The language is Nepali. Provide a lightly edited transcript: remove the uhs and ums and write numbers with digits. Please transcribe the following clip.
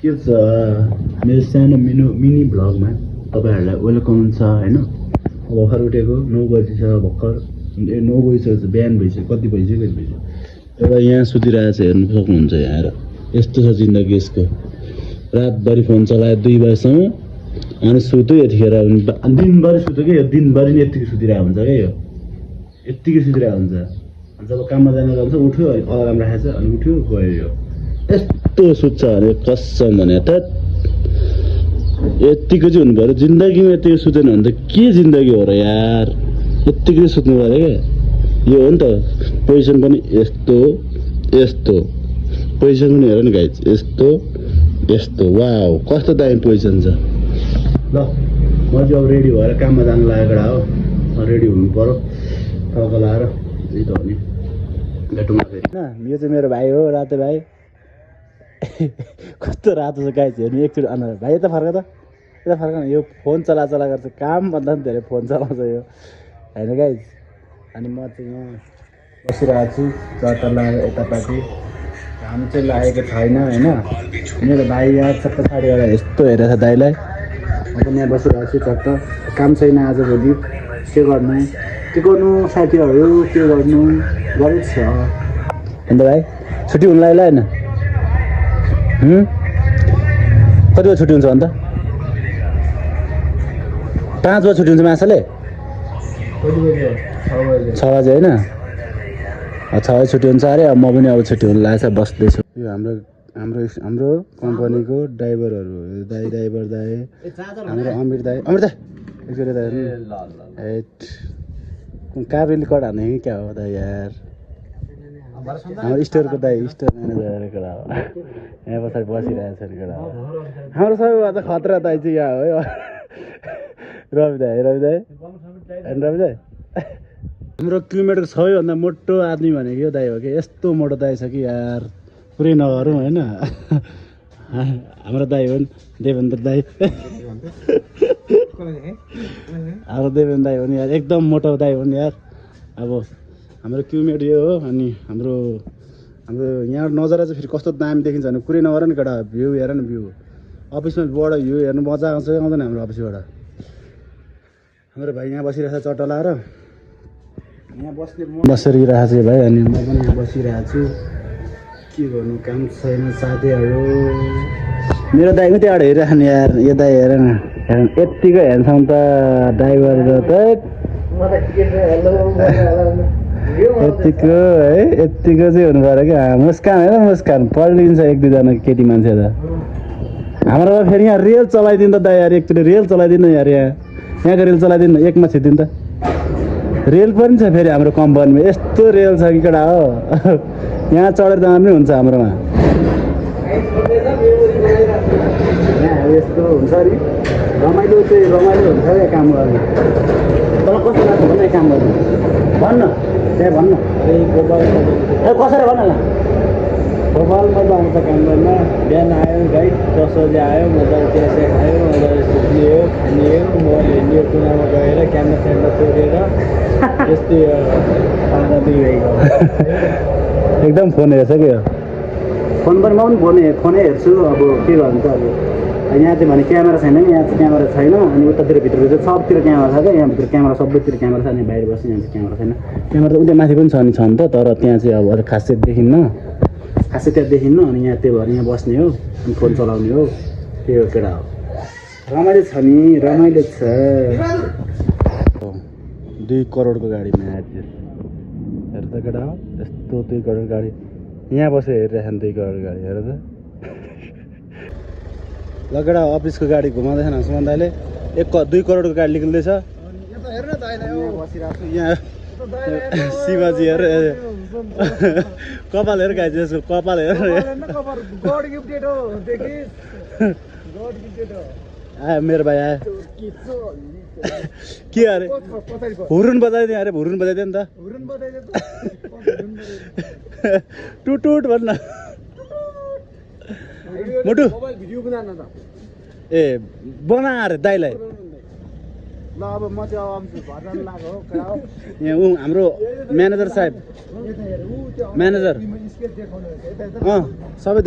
के छ मेरो सानो मिनी भ्लगमा तपाईहरुलाई वेलकम छ हैन। अब भर्खर उठेको 9 बजी छ भर्खर 9 बजी छ बिहान भइसक्यो कति भइसक्यो एउटा यहाँ सुतिरहेछ हेर्नु सक्नुहुन्छ यहाँ आएर यस्तो छ जिन्दगी यसको रातभरि फोन चलायो 2 बजेसम्म अनि सुत्यो यतिखेर दिनभरि सुत्यो के दिनभरि नि यतिकै सुतिरहेको हुन्छ के यो यतिकै सुतिरहेको हुन्छ अनि जब काममा जान जान्छ उठ्यो अलार्म राखेछ अनि उठ्यो गयो यो यस्तो सुत्छ भने कसम भने त यतिको चाहिँ हुनु पर्यो जिन्दगीमा यतिको सुतेन भने त के जिन्दगी हो र यार यतिकै सुत्नु पर्यो क्या यो हो नि त पोजिसन पनि यस्तो यस्तो पोजिसन पनि हेर नि गाइज यस्तो यस्तो वाउ कस्तो दामी पोजिसन छ ल म चाहिँ अब रेडी भएर काममा जानु लागेको हो रेडी हुनु पर्यो टाउको लाएर यही त हो नि भेटौँ फेरि होइन यो चाहिँ मेरो भाइ हो रातो भाइ कस्तो रातो छ गाइज हेर्नु एकचोटि अनुहार भाइ यता फर्क त यता फर्क न यो फोन चला गर्छ काम भन्दा पनि धेरै फोन चलाउँछ यो होइन गाइज अनि म चाहिँ यहाँ बसिरहेको छु चट्टा लगाएर यतापट्टि घाम चाहिँ लागेको छैन होइन मेरो भाइ यहाँ चट्टा साडी एउटा यस्तो हेरेछ दाइलाई म पनि यहाँ बसिरहेको छु चट्टा काम छैन आजभोलि के गर्नु साथीहरू के गर्नु गरेको छ अन्त भाइ छुट्टी हुनु लाग्यो होइन कति बजी छुट्टी हुन्छ अन्त 5 बजी छुट्टी हुन्छ माछाले 6 बजी होइन 6 बजी छुट्टी हुन्छ अरे अब म पनि अब छुट्टी हुनु लागेको छ बस्दैछु यो हाम्रो कम्पनीको ड्राइभरहरू ड्राइभर दाइ हाम्रो अमिर दाइ एकचोटि दाइ हेट कार रिकर्ड हान्ने कि क्या हो दाइ यार हाम्रो स्टोरको दाइ स्टोर म्यानेजर केटा हो यहाँ पछाडि बसिरहेको छ केटा हो हाम्रो सबैभन्दा खतरा दाइ चाहिँ यहाँ हो रवि दाइ हाम्रो किलोमिटरको सबैभन्दा मोटो आदमी भनेको यो दाइ हो कि यस्तो मोटो दाइ छ कि यार पुरै नगरौँ होइन हाम्रो दाइ हो नि देवेन्द्र दाइ हाम्रो देवेन्द्र दाइ हो नि यार एकदम मोटो दाइ हो नि यार अब हाम्रो किलोमिटर यो हो अनि हाम्रो यहाँ नजारा चाहिँ फेरि कस्तो दामी देखिन्छ भने कुरै नगर नि केटा भ्यू हेर न भ्यू अफिसमा बाट भ्यू हेर्नु मजा आउँछ आउँदैन हाम्रो अफिसबाट हाम्रो भाइ यहाँ बसिरहेको छ चट्टा लाएर यहाँ बसिरहेको छु भाइ अनि म पनि यहाँ बसिरहेको छु के गर्नु काम छैन साथीहरू मेरो दाइ पनि त्यहाँबाट हेरिरहेको नि यार यो दाइ हेर न यत्तिको हेर्छौँ त ड्राइभर त यत्तिको है यत्तिको चाहिँ हुनु पऱ्यो क्या मुस्कान होइन मुस्कान पल्टिन्छ 1-2 जना केटी मान्छे त हाम्रो फेरि यहाँ रेल चलाइदिनु त दाइ यार एकचोटि रेल चलाइदिनु यार यहाँको रेल चलाइदिनु एकमा छिदिनु त रेल पनि छ फेरि हाम्रो कम्पनीमा यस्तो रेल छ कि केटा हो यहाँ चढेर जाँदा पनि हुन्छ हाम्रोमा यस्तो हुन्छ नि रमाइलो हुन्छ क्या काम गर्ने तर कस्तो लाग्छ भने काम गर्नु भन्न त्यहाँ भन्न कसरी भन्न ल भोपालमा त आउँछ काम गर्न बिहान आयो गाई 10 बजी आयो मजाले चिया खायो मजाले सुत्नियो खानियो मोबाइल हेर्नियो कुनामा गएर क्यामेरा चोरेर यस्तै पाँच भएको एकदम फोन हेर्छ कि फोन पनि म पनि फोनै हेर्छु अब के गर्नु त अब यहाँ चाहिँ भने क्यामेरा छैन यहाँ चाहिँ क्यामेरा छैन अनि उतातिर भित्र चाहिँ सबतिर क्यामेरा छ क्या यहाँभित्र क्यामेरा सबैतिर क्यामेरा छ अनि बाहिर बस्छ यहाँ चाहिँ क्यामेरा छैन क्यामेरा त उता माथि पनि छ नि तर त्यहाँ चाहिँ अब अलिक खासै देखिन्न अनि यहाँ त्यही भएर यहाँ बस्ने हो अनि फोन चलाउने हो त्यही हो केटा हो रमाइलो छ नि रमाइलो छ 2 करोडको गाडीमा आएर हेर त केटा हो यस्तो 2 करोड गाडी यहाँ बसेर हेरिरहेको नि 2 करोड गाडी हेर त ल केटा अफिसको गाडी घुमाउँदैछ न सुमन दाइले 2 करोडको गाडी निक्लिँदैछ बसिरहेको छु यहाँ शिवाजी हेर कपाल हेर गाइस यसको कपाल हेर आयो मेरो भाइ आयो के अरे हुरुन बजाइदियो अरे हुरुन बजाइदियो नि त टुट भन्न मोटु ए बना अरे दाइलाई ल अब म चाहिँ अब भजन लाग्यो हो यहाँ हाम्रो म्यानेजर साहब म्यानेजर सबै